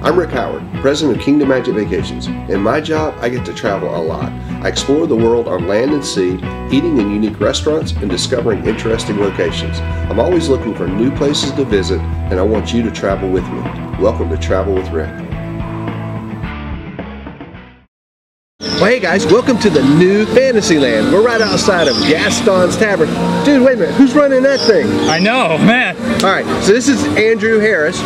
I'm Rick Howard, president of Kingdom Magic Vacations. In my job, I get to travel a lot. I explore the world on land and sea, eating in unique restaurants and discovering interesting locations. I'm always looking for new places to visit, and I want you to travel with me. Welcome to Travel with Rick. Well, hey guys, welcome to the new Fantasyland. We're right outside of Gaston's Tavern. Dude, wait a minute, who's running that thing? I know, man. Alright, so this is Andrew Harris,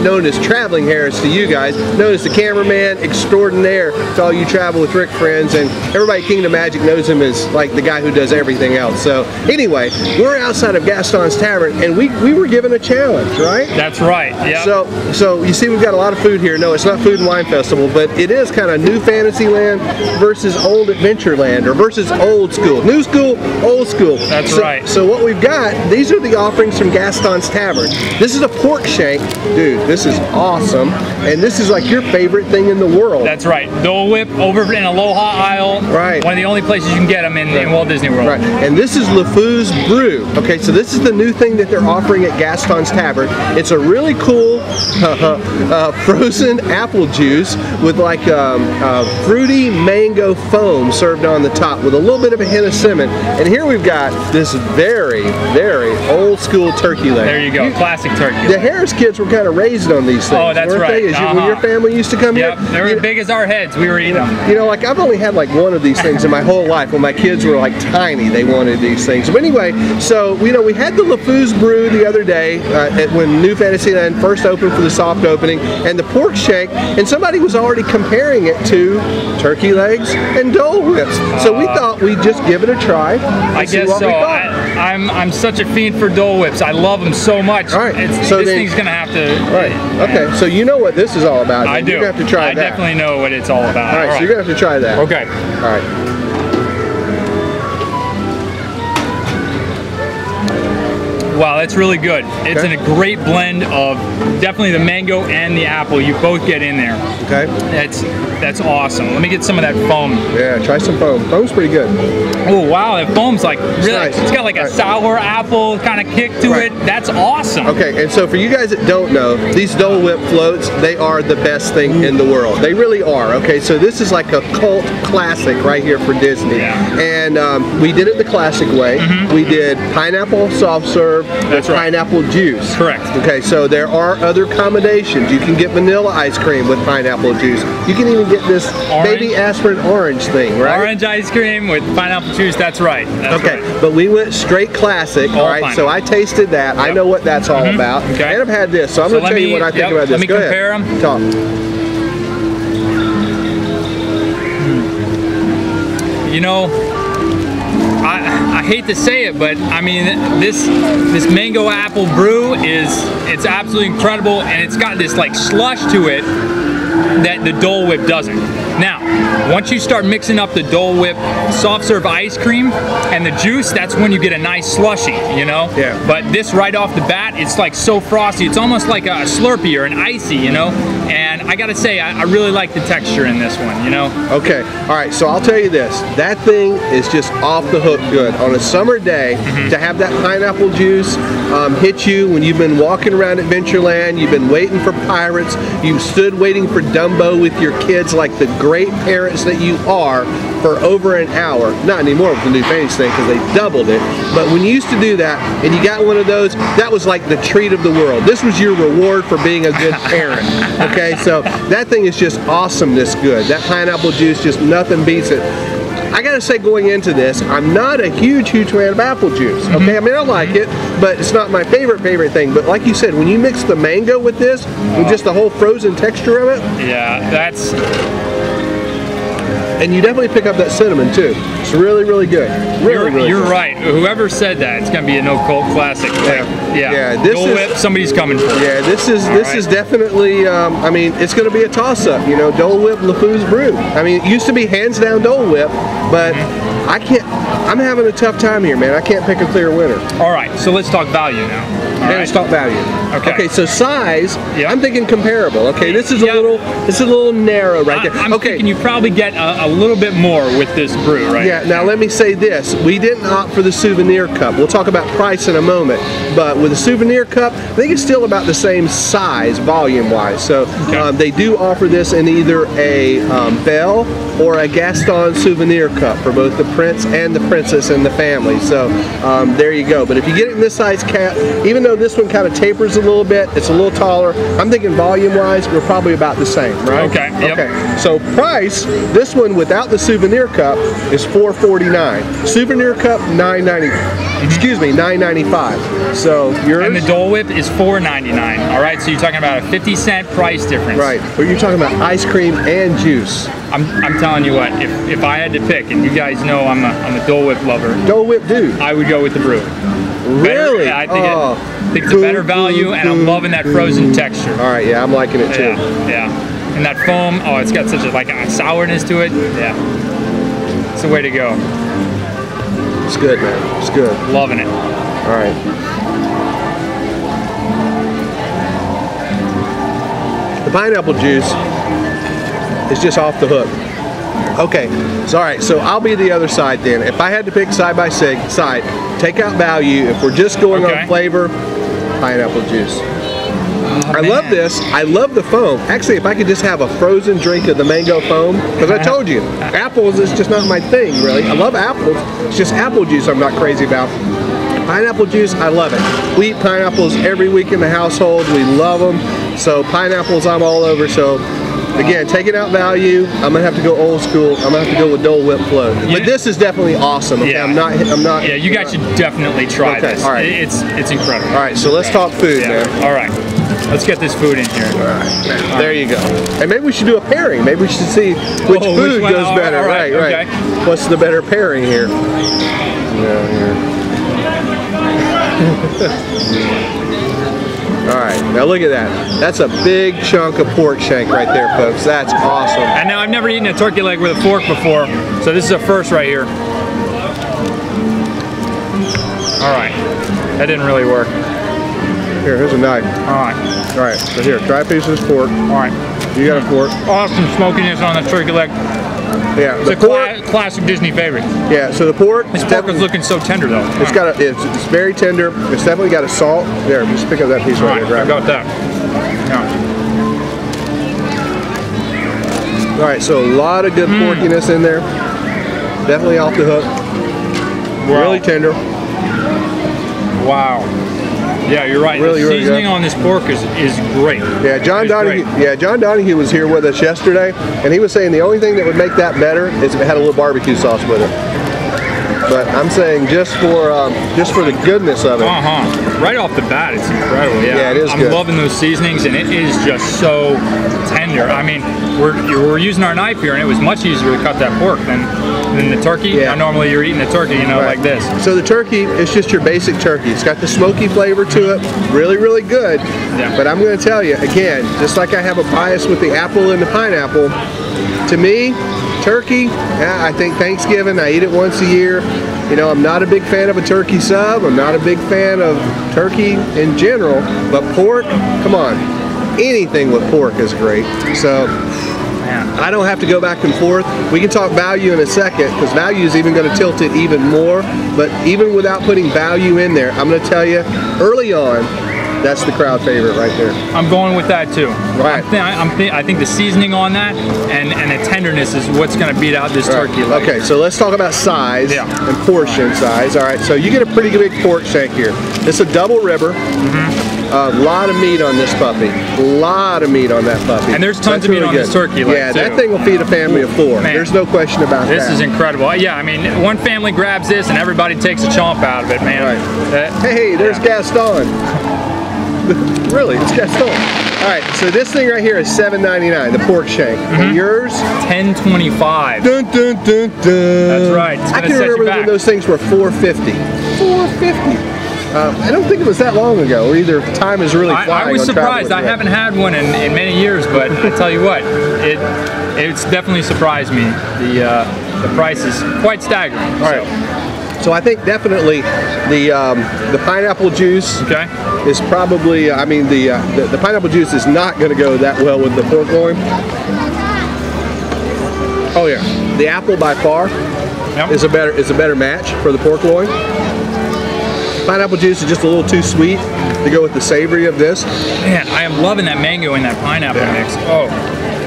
known as Traveling Harris to you guys, known as the cameraman extraordinaire to all you Travel with Rick friends, and everybody at Kingdom Magic knows him as like the guy who does everything else. So anyway, we're outside of Gaston's Tavern, and we were given a challenge, right? That's right, yeah. So you see we've got a lot of food here. No, it's not Food and Wine Festival, but it is kind of new Fantasyland versus old Adventureland, or versus old school. New school, old school. That's right. So what we've got, these are the offerings from Gaston's Tavern. This is a pork shank. Dude, this is awesome. And this is like your favorite thing in the world. That's right. Dole Whip over in Aloha Isle. Right. One of the only places you can get them in Walt Disney World. Right. And this is Lefou's Brew. Okay, so this is the new thing that they're offering at Gaston's Tavern. It's a really cool frozen apple juice with like fruity mango foam served on the top with a little bit of a hint of cinnamon. And here we've got this very, very old school turkey leg. There you go, classic turkey. The Harris kids were kind of raised on these things. Oh, that's right. When your family used to come here? They were as big as our heads. We were eating them. You know, like I've only had like one of these things in my whole life. When my kids were like tiny, they wanted these things. But anyway, so you know, we had the Lefou's Brew the other day when New Fantasyland first opened for the soft opening, and the pork shank, and somebody was already comparing it to turkey legs and Dole Whips. So we thought we'd just give it a try. I guess so. I'm such a fiend for Dole Whips. I love them so much. All right. This thing's gonna have to. Right. Okay. So you know what this is all about. I do. You're gonna have to try that. I definitely know what it's all about. All right. So you're gonna have to try that. Okay. All right. Wow, that's really good. It's in a great blend of definitely the mango and the apple. You both get in there. Okay. That's awesome. Let me get some of that foam. Yeah, try some foam. Foam's pretty good. Oh wow, that foam's like really. Nice. It's got like a sour apple kind of kick to it. That's awesome. Okay, and so for you guys that don't know, these Dole Whip floats, they are the best thing in the world. They really are. Okay, so this is like a cult classic right here for Disney. Yeah. And we did it the classic way. We did pineapple soft serve with pineapple juice. Correct. Okay, so there are other accommodations. You can get vanilla ice cream with pineapple juice. You can even get this baby aspirin orange thing, right? Orange ice cream with pineapple juice, that's right. Okay, but we went straight classic, all right? So I tasted that. I know what that's all about. Okay. And I've had this, so I'm going to tell you what I think about this. Let me compare them. Talk. You know, I hate to say it, but I mean this mango apple brew it's absolutely incredible, and it's got this like slush to it that the Dole Whip doesn't. Now, once you start mixing up the Dole Whip soft serve ice cream and the juice, that's when you get a nice slushy, you know? Yeah. But this right off the bat, it's like so frosty. It's almost like a Slurpee or an icy, you know? And I gotta say, I really like the texture in this one, you know? Okay, all right, so I'll tell you this. That thing is just off the hook good. On a summer day, to have that pineapple juice hit you when you've been walking around Adventureland, you've been waiting for pirates, you stood waiting for Dumbo with your kids like the great parents that you are for over an hour. Not anymore with the new Fantasy thing because they doubled it. But when you used to do that and you got one of those, that was like the treat of the world. This was your reward for being a good parent. Okay, so that thing is just awesomeness good. That pineapple juice, just nothing beats it. I gotta say, going into this, I'm not a huge fan of apple juice. Okay, I mean I like it, but it's not my favorite thing. But like you said, when you mix the mango with this, with just the whole frozen texture of it, yeah, that's. And you definitely pick up that cinnamon too. It's really, really good. Really you're good. right. Whoever said that, it's gonna be a no cult classic. Yeah. This Dole Whip, somebody's coming for it. Yeah, this is definitely. I mean, it's gonna be a toss-up. You know, Dole Whip, Lefou's Brew. I mean, it used to be hands down Dole Whip, but I can't. I'm having a tough time here, man. I can't pick a clear winner. All right, so let's talk value now. Let's talk value. Okay, so size, yeah. I'm thinking comparable. Okay, this is a little narrow right there. I'm thinking you probably get a little bit more with this brew, right? Yeah, Now let me say this. We didn't opt for the souvenir cup. We'll talk about price in a moment. But with the souvenir cup, I think it's still about the same size, volume-wise. So they do offer this in either a Belle or a Gaston souvenir cup for both the prince and the princess and the family. So there you go. But if you get it in this size cap, even though this one kind of tapers a little bit, it's a little taller, I'm thinking volume-wise, we're probably about the same, right? Okay. Yep. Okay. So price, this one without the souvenir cup is $4.49. Souvenir cup, $9.90. Excuse me, $9.95. So yours. And the Dole Whip is $4.99. All right. So you're talking about a 50-cent price difference. Right. But you're talking about ice cream and juice. I'm telling you what. If I had to pick, and you guys know I'm a Dole Whip lover. Dole Whip dude. I would go with the Brew. Really? I think it's a better value, and I'm loving that frozen texture. All right, yeah, I'm liking it too. Yeah. And that foam, oh, it's got such a sourness to it. Yeah. It's the way to go. It's good, man. It's good. Loving it. All right. The pineapple juice is just off the hook. Okay, so all right, so I'll be the other side then. If I had to pick side by side, take out value. If we're just going on flavor, pineapple juice. I love this. I love the foam. Actually, if I could just have a frozen drink of the mango foam, because I told you, apples is just not my thing, really. I love apples. It's just apple juice I'm not crazy about. Pineapple juice, I love it. We eat pineapples every week in the household. We love them. So pineapples, I'm all over. So again, taking out value, I'm gonna have to go old school. I'm gonna have to go with Dole Whip float. But this is definitely awesome. Okay? Yeah. I'm not. Yeah, you guys should definitely try this. All right. It's incredible. All right, so let's talk food, man. All right. Let's get this food in here. All right. There you go. And maybe we should do a pairing. Maybe we should see which food goes better. All right. Right. What's the better pairing here? Yeah, All right, now look at that. That's a big chunk of pork shank right there, folks. That's awesome. And now I've never eaten a turkey leg with a fork before, so this is a first right here. All right, that didn't really work. Here's a knife. All right, so here, try a piece of this pork. All right. You got a fork. Awesome smokiness on the turkey leg. Yeah, it's a classic Disney favorite. Yeah, so the pork. This pork is looking so tender though. It's very tender. It's definitely got a salt. There, just pick up that piece right there. I got that. Yeah. All right, so a lot of good porkiness in there. Definitely off the hook. Wow. Really tender. Wow. Yeah, you're right. The seasoning on this pork is great. Yeah, John Donahue was here with us yesterday, and he was saying the only thing that would make that better is if it had a little barbecue sauce with it. But I'm saying just for the goodness of it. Right off the bat, it's incredible. Yeah, it is good. I'm loving those seasonings, and it is just so tender. I mean, we're using our knife here, and it was much easier to cut that pork than the turkey. Yeah. Normally you're eating the turkey, like this. So the turkey is just your basic turkey. It's got the smoky flavor to it. Really, really good. Yeah. But I'm going to tell you, again, just like I have a bias with the apple and the pineapple, to me, turkey, I think Thanksgiving, I eat it once a year. I'm not a big fan of a turkey sub. I'm not a big fan of turkey in general. But pork, come on. Anything with pork is great. So I don't have to go back and forth. We can talk value in a second, because value is even going to tilt it even more. But even without putting value in there, I'm going to tell you, early on, that's the crowd favorite right there. I'm going with that too. Right. I think the seasoning on that and the tenderness is what's going to beat out this turkey leg. Okay, so let's talk about size and portion size. All right, so you get a pretty big pork shank here. It's a double ribber. A lot of meat on this puppy. A lot of meat on that puppy. And there's tons of meat on this turkey leg too. That thing will feed a family of 4. Man. There's no question about that. This is incredible. Yeah, I mean, one family grabs this and everybody takes a chomp out of it, man. Right. Hey, there's Gaston. Really, it's Gaston. All right, so this thing right here is $7.99, the pork shank. And yours? $10.25. Dun, dun, dun, dun. That's right. I can remember when those things were $4.50. $4.50. I don't think it was that long ago, or either time is really flying. I was surprised. I haven't had one in many years, but I tell you what, it's definitely surprised me. The price is quite staggering. All right. So I think definitely the pineapple juice is probably, the pineapple juice is not going to go that well with the pork loin. Oh yeah, the apple by far. is a better match for the pork loin. Pineapple juice is just a little too sweet to go with the savory of this. Man, I am loving that mango and that pineapple mix. Oh,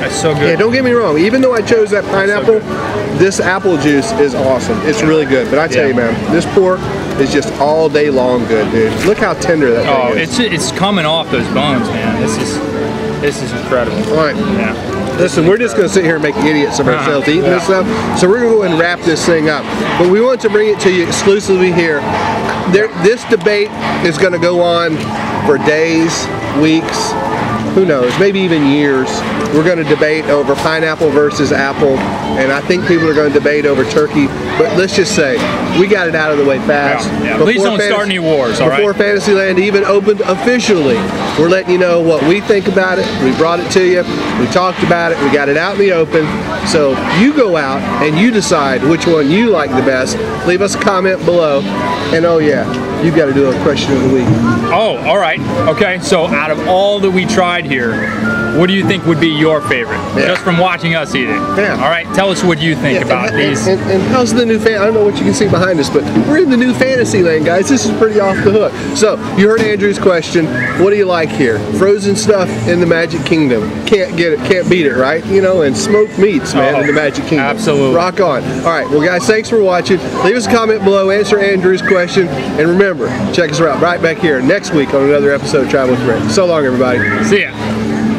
that's so good. Yeah, don't get me wrong. Even though I chose that pineapple, this apple juice is awesome. It's really good. But I tell you, man, this pork is just all day long good, dude. Look how tender that thing is. It's coming off those bones, man. This is incredible. All right. Yeah. Listen, we're just going to sit here and make idiots of ourselves eating this stuff. So we're going to go ahead and wrap this thing up. But we want to bring it to you exclusively here. This debate is going to go on for days, weeks, who knows, maybe even years. We're going to debate over pineapple versus apple, and I think people are going to debate over turkey. But let's just say, we got it out of the way fast. Yeah. Please don't start any wars, all right? Before Fantasyland even opened officially, we're letting you know what we think about it. We brought it to you. We talked about it. We got it out in the open. So you go out and you decide which one you like the best. Leave us a comment below. And oh yeah, you've got to do a question of the week. Oh, all right. Okay, so out of all that we tried here, what do you think would be your favorite? Yeah. Just from watching us eat it. Yeah. All right, tell us what you think about these. And how's the new fan? I don't know what you can see behind us, but we're in the new Fantasyland, guys. This is pretty off the hook. So you heard Andrew's question. What do you like here? Frozen stuff in the Magic Kingdom. Can't get it, can't beat it, right? You know, and smoked meats, man, in the Magic Kingdom. Absolutely. Rock on. All right, well, guys, thanks for watching. Leave us a comment below. Answer Andrew's question, and remember, check us out right back here next week on another episode of Travel with Rick. So long, everybody. See ya.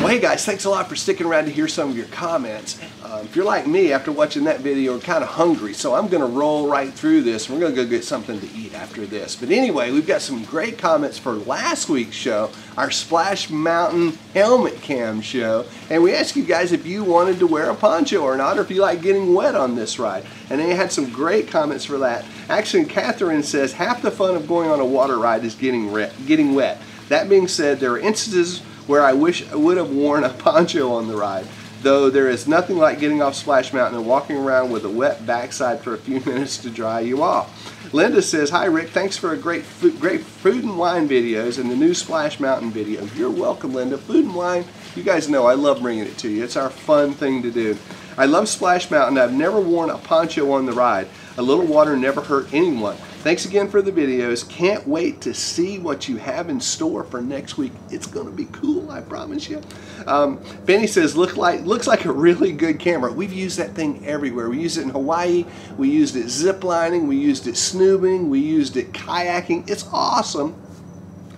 Well, hey guys, thanks a lot for sticking around to hear some of your comments. If you're like me, after watching that video, you're kind of hungry, so I'm going to roll right through this. We're going to go get something to eat after this. But anyway, we've got some great comments for last week's show, our Splash Mountain Helmet Cam show. And we asked you guys if you wanted to wear a poncho or not, or if you like getting wet on this ride. And they had some great comments for that. Actually, Catherine says, half the fun of going on a water ride is getting wet. That being said, there are instances where I wish I would have worn a poncho on the ride, though there is nothing like getting off Splash Mountain and walking around with a wet backside for a few minutes to dry you off. Linda says, hi Rick, thanks for a great food and wine videos and the new Splash Mountain video. You're welcome, Linda. Food and wine, you guys know I love bringing it to you. It's our fun thing to do. I love Splash Mountain. I've never worn a poncho on the ride. A little water never hurt anyone. Thanks again for the videos. Can't wait to see what you have in store for next week. It's going to be cool, I promise you. Benny says, looks like a really good camera. We've used that thing everywhere. We used it in Hawaii. We used it ziplining. We used it snoobing. We used it kayaking. It's awesome.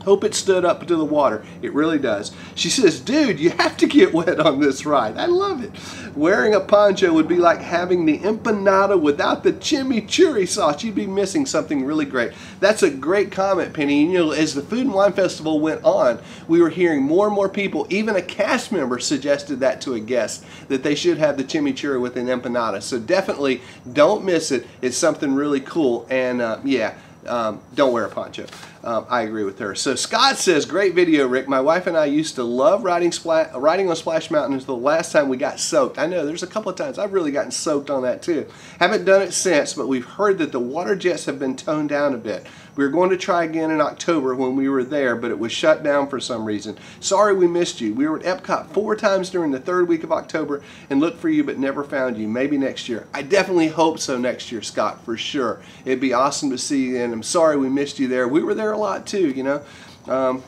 Hope it stood up to the water. It really does. She says, dude, you have to get wet on this ride. I love it. Wearing a poncho would be like having the empanada without the chimichurri sauce. You'd be missing something really great. That's a great comment, Penny. You know, as the Food and Wine Festival went on, we were hearing more and more people, even a cast member suggested that to a guest, that they should have the chimichurri with an empanada. So definitely don't miss it. It's something really cool. And yeah, don't wear a poncho. I agree with her. So Scott says, great video, Rick. My wife and I used to love riding on Splash Mountain until the last time we got soaked. I know, there's a couple of times I've really gotten soaked on that too. Haven't done it since, but we've heard that the water jets have been toned down a bit. We were going to try again in October when we were there, but it was shut down for some reason. Sorry we missed you. We were at Epcot 4 times during the 3rd week of October and looked for you but never found you. Maybe next year. I definitely hope so next year, Scott, for sure. It'd be awesome to see you, and I'm sorry we missed you there. We were there a lot too, you know.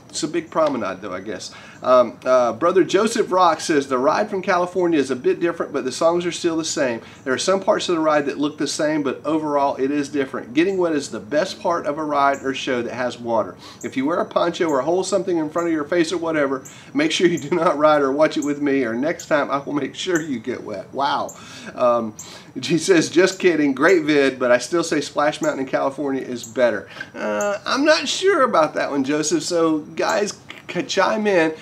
It's a big promenade though, I guess. Brother Joseph Rock says, the ride from California is a bit different, but the songs are still the same. There are some parts of the ride that look the same, but overall it is different. Getting wet is the best part of a ride or show that has water. If you wear a poncho or hold something in front of your face or whatever, make sure you do not ride or watch it with me, or next time I will make sure you get wet. Wow. He says, just kidding, great vid, but I still say Splash Mountain in California is better. I'm not sure about that one, Joseph, so guys, chime in.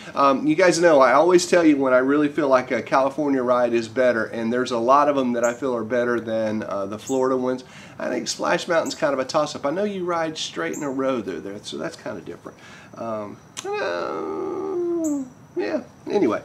You guys know I always tell you when I really feel like a California ride is better, and there's a lot of them that I feel are better than the Florida ones. I think Splash Mountain's kind of a toss-up. I know you ride straight in a row there, so that's kind of different. Yeah, anyway.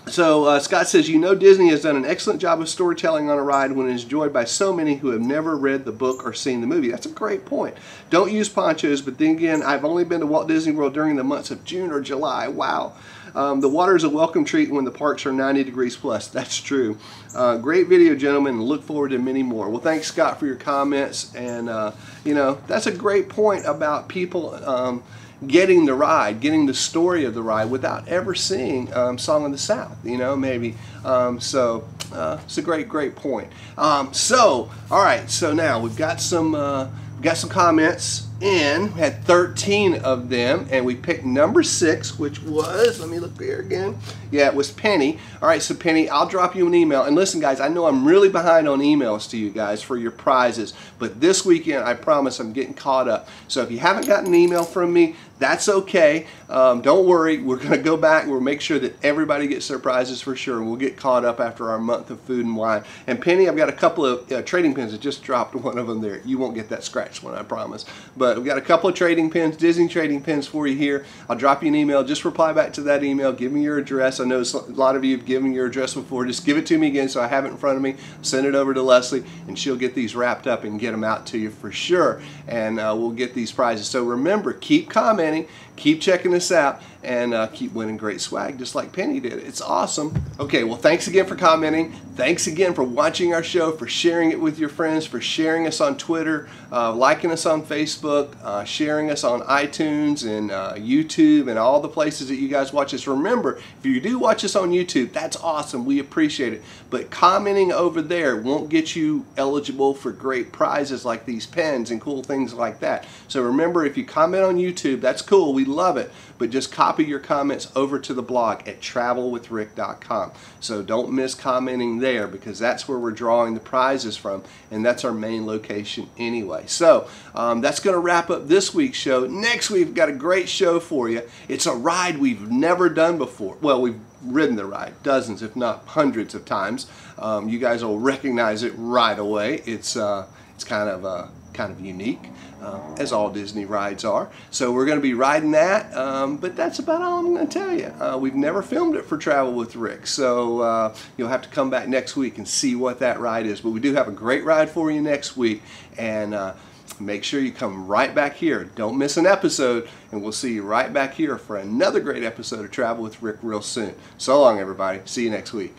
So Scott says, you know Disney has done an excellent job of storytelling on a ride when it is enjoyed by so many who have never read the book or seen the movie. That's a great point. Don't use ponchos, but then again, I've only been to Walt Disney World during the months of June or July. Wow. The water is a welcome treat when the parks are 90 degrees plus. That's true. Great video, gentlemen, and look forward to many more. Well, thanks, Scott, for your comments. And, you know, that's a great point about people getting the ride, getting the story of the ride without ever seeing Song of the South, you know, maybe. So it's a great point. So, all right, so now we've got some comments in. We had 13 of them, and we picked number 6, which was, let me look here again. Yeah, it was Penny. All right, so Penny, I'll drop you an email. And listen, guys, I know I'm really behind on emails to you guys for your prizes, but this weekend, I promise I'm getting caught up. So if you haven't gotten an email from me, that's okay. Don't worry. We're going to go back. We'll make sure that everybody gets their prizes for sure, and we'll get caught up after our month of food and wine. And Penny, I've got a couple of trading pins. I just dropped one of them there. You won't get that scratched one, I promise. But we've got a couple of trading pins, Disney trading pins for you here. I'll drop you an email. Just reply back to that email. Give me your address. I know a lot of you have given your address before. Just give it to me again so I have it in front of me. Send it over to Leslie, and she'll get these wrapped up and get them out to you for sure. And we'll get these prizes. So remember, keep commenting. Keep checking this out, and keep winning great swag just like Penny did. It's awesome. Okay, well, thanks again for commenting. Thanks again for watching our show, for sharing it with your friends, for sharing us on Twitter, liking us on Facebook, sharing us on iTunes and YouTube and all the places that you guys watch us. Remember, if you do watch us on YouTube, that's awesome. We appreciate it. But commenting over there won't get you eligible for great prizes like these pens and cool things like that. So remember, if you comment on YouTube, that's cool. We love it, but just copy your comments over to the blog at travelwithrick.com. So don't miss commenting there, because that's where we're drawing the prizes from, and that's our main location anyway. So that's going to wrap up this week's show. Next week, we've got a great show for you. It's a ride we've never done before. Well, we've ridden the ride dozens, if not hundreds of times. You guys will recognize it right away. It's kind of unique, as all Disney rides are. So we're going to be riding that, but that's about all I'm going to tell you. We've never filmed it for Travel with Rick, so you'll have to come back next week and see what that ride is. But we do have a great ride for you next week, and make sure you come right back here. Don't miss an episode, and we'll see you right back here for another great episode of Travel with Rick real soon. So long, everybody. See you next week.